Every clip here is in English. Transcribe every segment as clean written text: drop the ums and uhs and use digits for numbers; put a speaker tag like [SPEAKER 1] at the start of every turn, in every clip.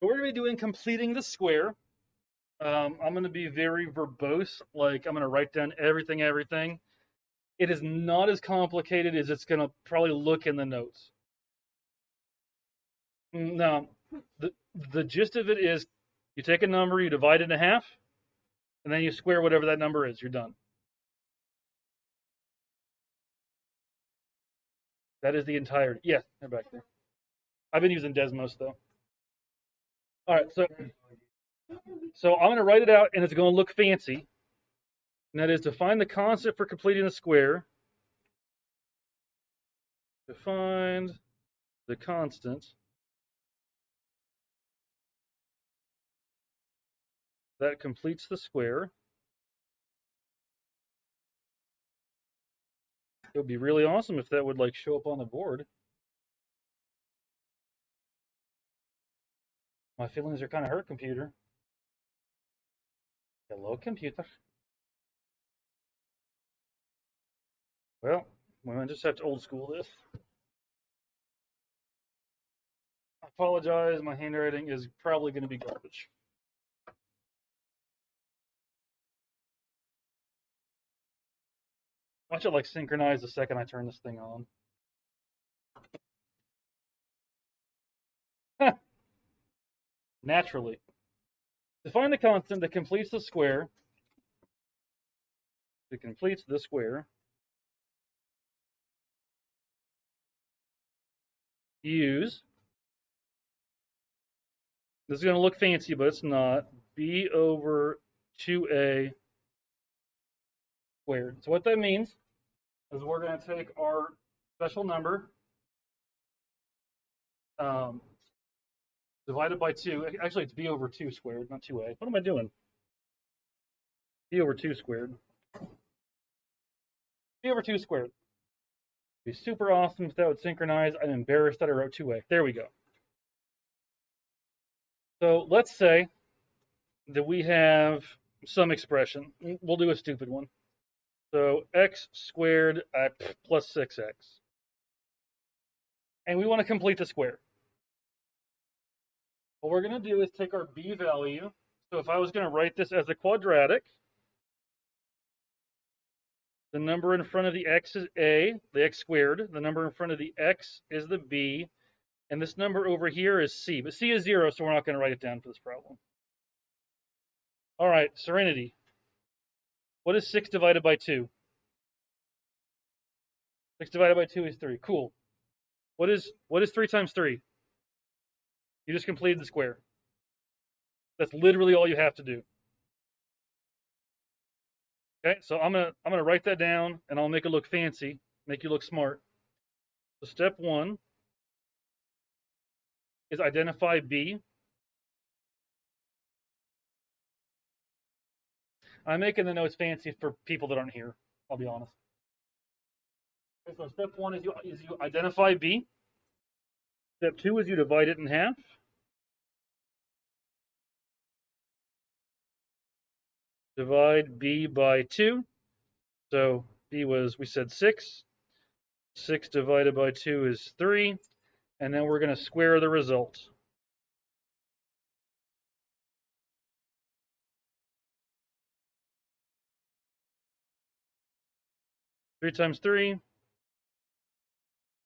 [SPEAKER 1] So we're going to be doing completing the square. I'm going to be very verbose, like I'm going to write down everything. It is not as complicated as it's going to probably look in the notes. Now, the gist of it is you take a number, you divide it in half, and then you square whatever that number is. You're done. That is the entirety. Yes, they're back there. I've been using Desmos though. All right, so I'm going to write it out, and it's going to look fancy. And that is to find the constant for completing the square. To find the constant that completes the square. It would be really awesome if that would like show up on the board. My feelings are kind of hurt, computer. Hello, computer. Well, we might just have to old school this. I apologize, my handwriting is probably going to be garbage. Watch it like synchronize the second I turn this thing on. Naturally. To find the constant that completes the square, use, this is going to look fancy, but it's not, b over 2a squared. So what that means is we're going to take our special number divided by 2. Actually, it's b over 2 squared, not 2a. What am I doing? B over 2 squared. B over 2 squared. It'd be super awesome if that would synchronize. I'm embarrassed that I wrote 2a. There we go. So let's say that we have some expression. We'll do a stupid one. So x squared plus 6x. And we want to complete the square. What we're going to do is take our b value. So if I was going to write this as a quadratic, the number in front of the x is a, the x squared. The number in front of the x is the b. And this number over here is c. But c is 0, so we're not going to write it down for this problem. All right, Serenity. What is 6 divided by 2? 6 divided by 2 is 3. Cool. What is 3 times 3? You just completed the square. That's literally all you have to do. Okay, so I'm gonna write that down, and I'll make it look fancy, make you look smart. So step 1 is identify b. I'm making the notes fancy for people that aren't here. I'll be honest. Okay, so step 1 is you identify b. Step 2 is you divide it in half. Divide b by 2. So b was, we said 6. 6 divided by 2 is 3. And then we're going to square the result. Three times 3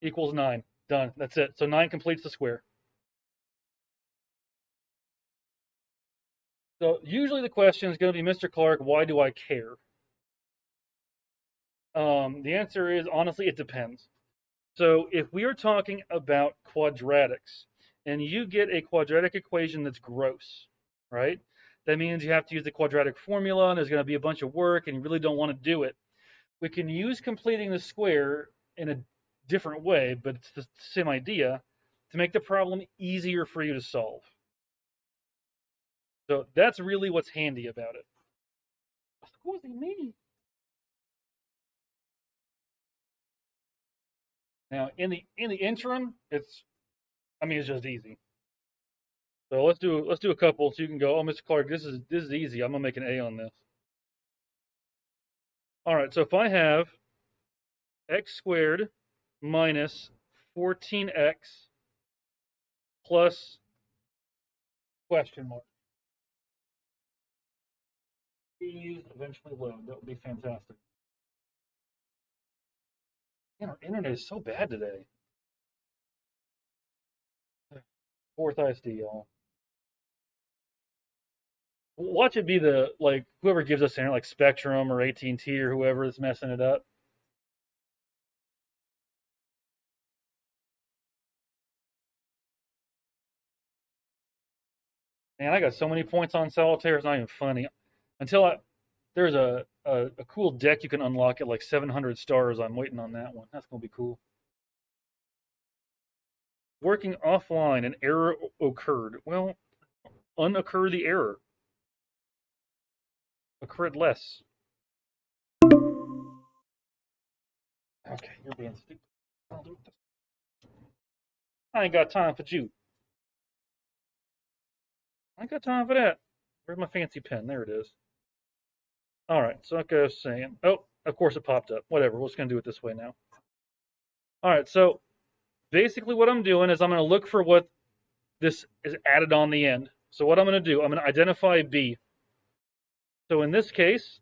[SPEAKER 1] equals 9. Done. That's it. So 9 completes the square. So usually the question is going to be, Mr. Clark, why do I care? The answer is, honestly, it depends. So if we are talking about quadratics, and you get a quadratic equation that's gross, right? That means you have to use the quadratic formula, and there's going to be a bunch of work, and you really don't want to do it. We can use completing the square in a different way, but it's the same idea, to make the problem easier for you to solve. So that's really what's handy about it. Scusi me. Now, in the interim, it's just easy. So let's do a couple so you can go, oh, Mr. Clark, this is easy. I'm gonna make an A on this. All right, so if I have x squared minus 14x plus Question mark. Please eventually load. That would be fantastic. Man, our internet is so bad today. Fourth ISD, y'all. Watch it be the like whoever gives us internet, like Spectrum or AT&T or whoever is messing it up. Man, I got so many points on Solitaire. It's not even funny. There's a cool deck you can unlock at like 700 stars. I'm waiting on that one. That's gonna be cool. Working offline, an error occurred. Well, unoccur the error. Occurred less. Okay, you're being stupid. I ain't got time for you. I ain't got time for that. Where's my fancy pen? There it is. All right, so like I was saying. Oh, of course it popped up. Whatever, we're just gonna do it this way now. All right, so basically what I'm doing is I'm gonna look for what this is added on the end. So what I'm gonna do, I'm gonna identify B. So in this case,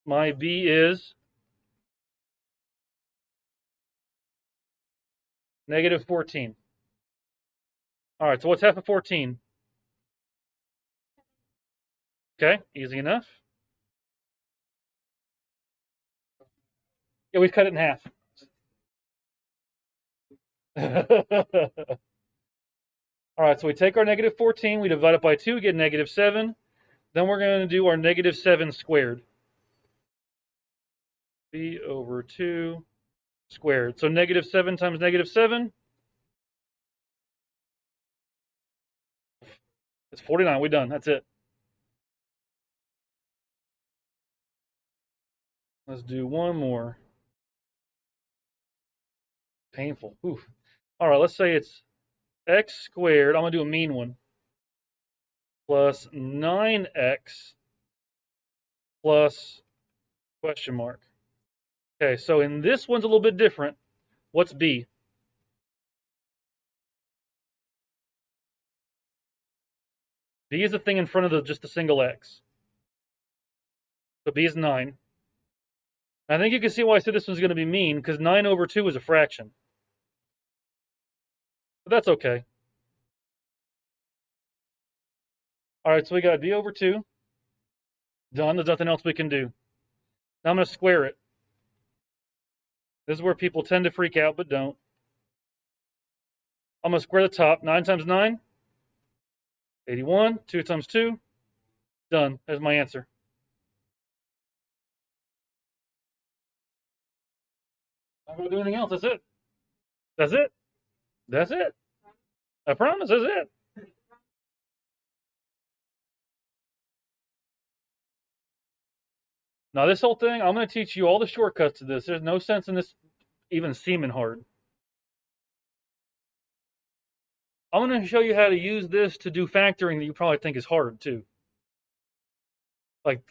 [SPEAKER 1] my B is negative 14. All right, so what's half of 14? Okay, easy enough. Yeah, we've cut it in half. All right, so we take our negative 14, we divide it by 2, get negative 7. Then we're going to do our negative 7 squared. B over 2 squared. So negative 7 times negative 7. It's 49. We're done. That's it. Let's do one more. Painful. Oof. All right, let's say it's x squared. I'm going to do a mean one. Plus 9x plus question mark. Okay, so in this one's a little bit different. What's b? B is the thing in front of just the single x. So b is 9. I think you can see why I said this one's going to be mean, because 9 over 2 is a fraction. But that's okay. All right, so we got b over 2. Done. There's nothing else we can do. Now I'm going to square it. This is where people tend to freak out, but don't. I'm going to square the top. 9 times 9, 81. 2 times 2, done. There's my answer. I'm not going to do anything else. That's it. That's it. That's it. I promise. That's it. Now, this whole thing, I'm going to teach you all the shortcuts to this. There's no sense in this even seeming hard. I'm going to show you how to use this to do factoring that you probably think is hard, too. Like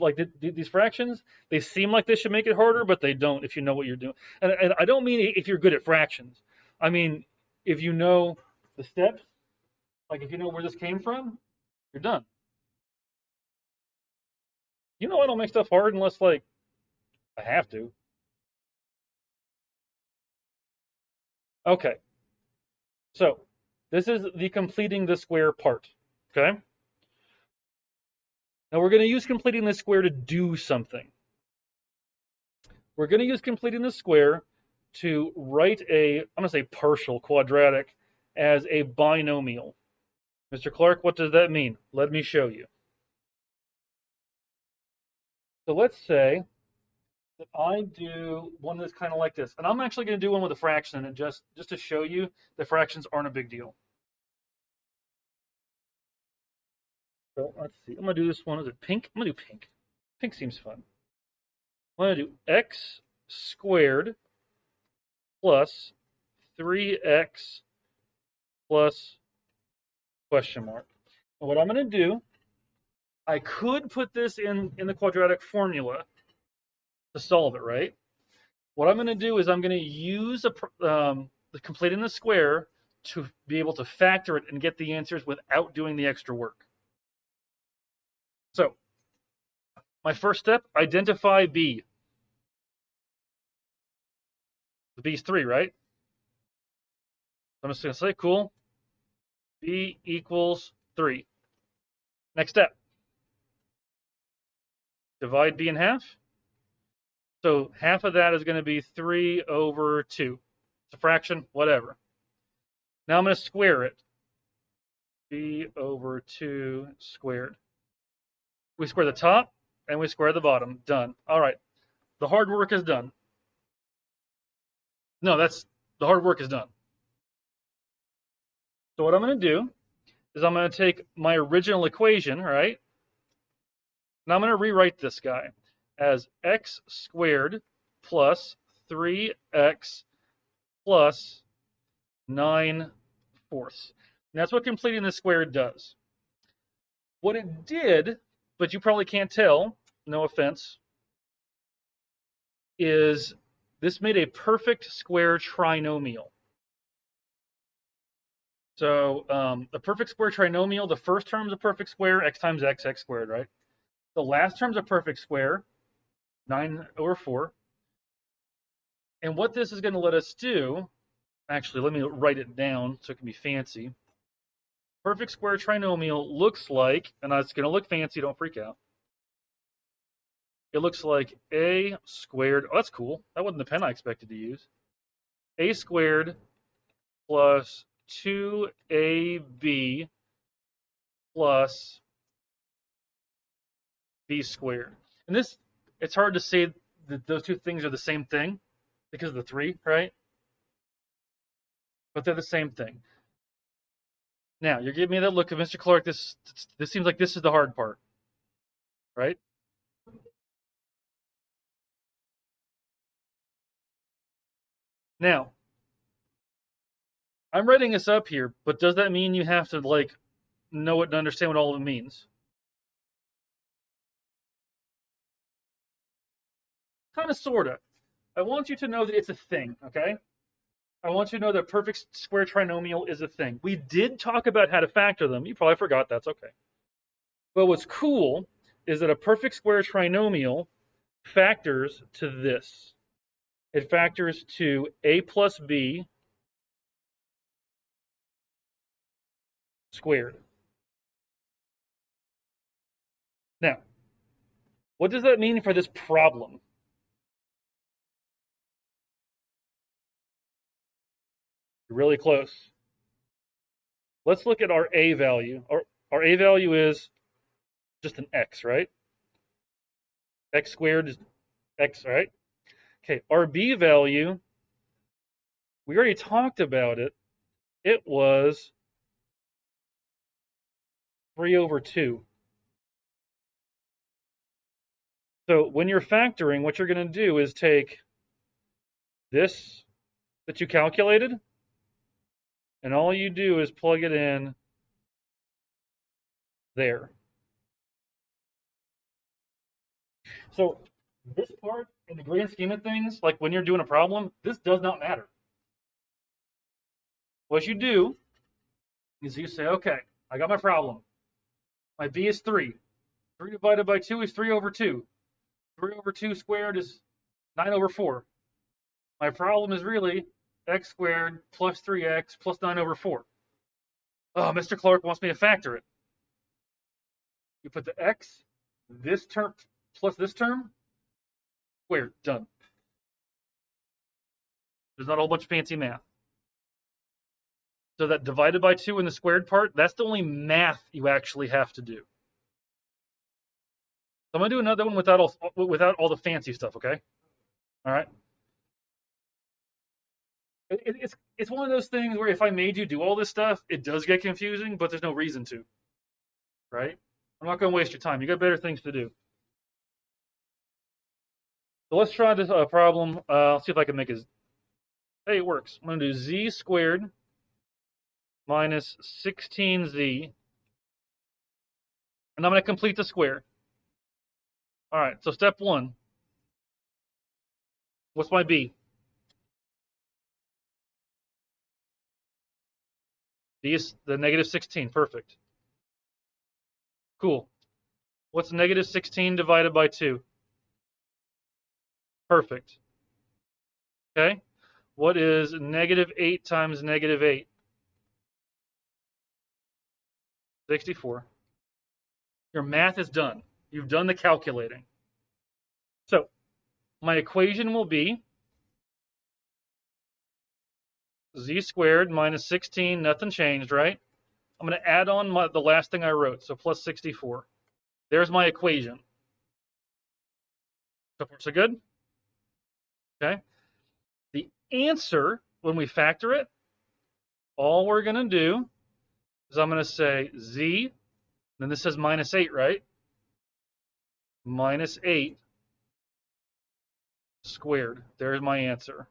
[SPEAKER 1] these fractions, they seem like they should make it harder, but they don't if you know what you're doing. And I don't mean if you're good at fractions. I mean, if you know the steps, like if you know where this came from, you're done. You know I don't make stuff hard unless, like, I have to. Okay. So this is the completing the square part. Okay. Now we're going to use completing the square to do something. We're going to use completing the square to write I'm going to say partial quadratic as a binomial. Mr. Clark, what does that mean? Let me show you. So let's say that I do one that's kind of like this. And I'm actually going to do one with a fraction and just to show you the fractions aren't a big deal. So let's see. I'm going to do this one. Is it pink? I'm going to do pink. Pink seems fun. I'm going to do x squared plus 3x plus question mark. And what I'm going to do, I could put this in the quadratic formula to solve it, right? What I'm going to do is I'm going to use the completing the square to be able to factor it and get the answers without doing the extra work. So, my first step, identify B. The B's 3, right? I'm just going to say, cool, B equals 3. Next step, divide B in half. So half of that is going to be 3 over 2. It's a fraction, whatever. Now I'm going to square it. B over 2 squared. We square the top, and we square the bottom. Done. All right. The hard work is done. No, the hard work is done. So what I'm going to do is I'm going to take my original equation, right? And I'm going to rewrite this guy as x squared plus 3x plus 9/4. And that's what completing the squared does. What it did, but you probably can't tell, no offense, is this made a perfect square trinomial. So the perfect square trinomial, the first term is a perfect square, x times x, x squared, right? The last term is a perfect square, 9 over 4. And what this is going to let us do, actually, let me write it down so it can be fancy. Perfect square trinomial looks like, and it's going to look fancy, don't freak out. It looks like a squared, oh, that's cool. That wasn't the pen I expected to use. A squared plus 2ab plus b squared. And this, it's hard to say that those two things are the same thing because of the 3, right? But they're the same thing. Now, you're giving me that look of Mr. Clark, this seems like this is the hard part, right? Now, I'm writing this up here, but does that mean you have to like know it and understand what all of it means? Kind of, sort of. I want you to know that it's a thing, okay? I want you to know that perfect square trinomial is a thing. We did talk about how to factor them. You probably forgot, that's okay. But what's cool is that a perfect square trinomial factors to this. It factors to a plus b squared. Now, what does that mean for this problem? Really close. Let's look at our a value. Our a value is just an x, right? X squared is x, right? Okay, our b value, we already talked about it. It was 3 over 2. So when you're factoring, what you're going to do is take this that you calculated, and all you do is plug it in there. So this part, in the grand scheme of things, like when you're doing a problem, this does not matter. What you do is you say, okay, I got my problem. My b is 3. 3 divided by 2 is 3 over 2. 3 over 2 squared is 9 over 4. My problem is really x squared plus 3x plus 9 over 4. Oh, Mr. Clark wants me to factor it. You put the x, this term plus this term, squared, done. There's not a whole bunch of fancy math. So that divided by 2 in the squared part, that's the only math you actually have to do. So I'm going to do another one without all the fancy stuff, okay? All right? It's one of those things where if I made you do all this stuff, it does get confusing, but there's no reason to, right? I'm not going to waste your time. You got better things to do. So let's try this problem. I'll see if I can make it. Hey, it works. I'm going to do z squared minus 16z, and I'm going to complete the square. All right, so step 1. What's my b? B is the negative 16. Perfect. Cool. What's negative 16 divided by 2? Perfect. Okay. What is negative 8 times negative 8? 64. Your math is done. You've done the calculating. So my equation will be z squared minus 16, nothing changed, right? I'm going to add on the last thing I wrote, so plus 64. There's my equation. So far, so good? Okay. The answer, when we factor it, all we're going to do is I'm going to say z, then this says minus 8, right? Minus 8 squared. There's my answer.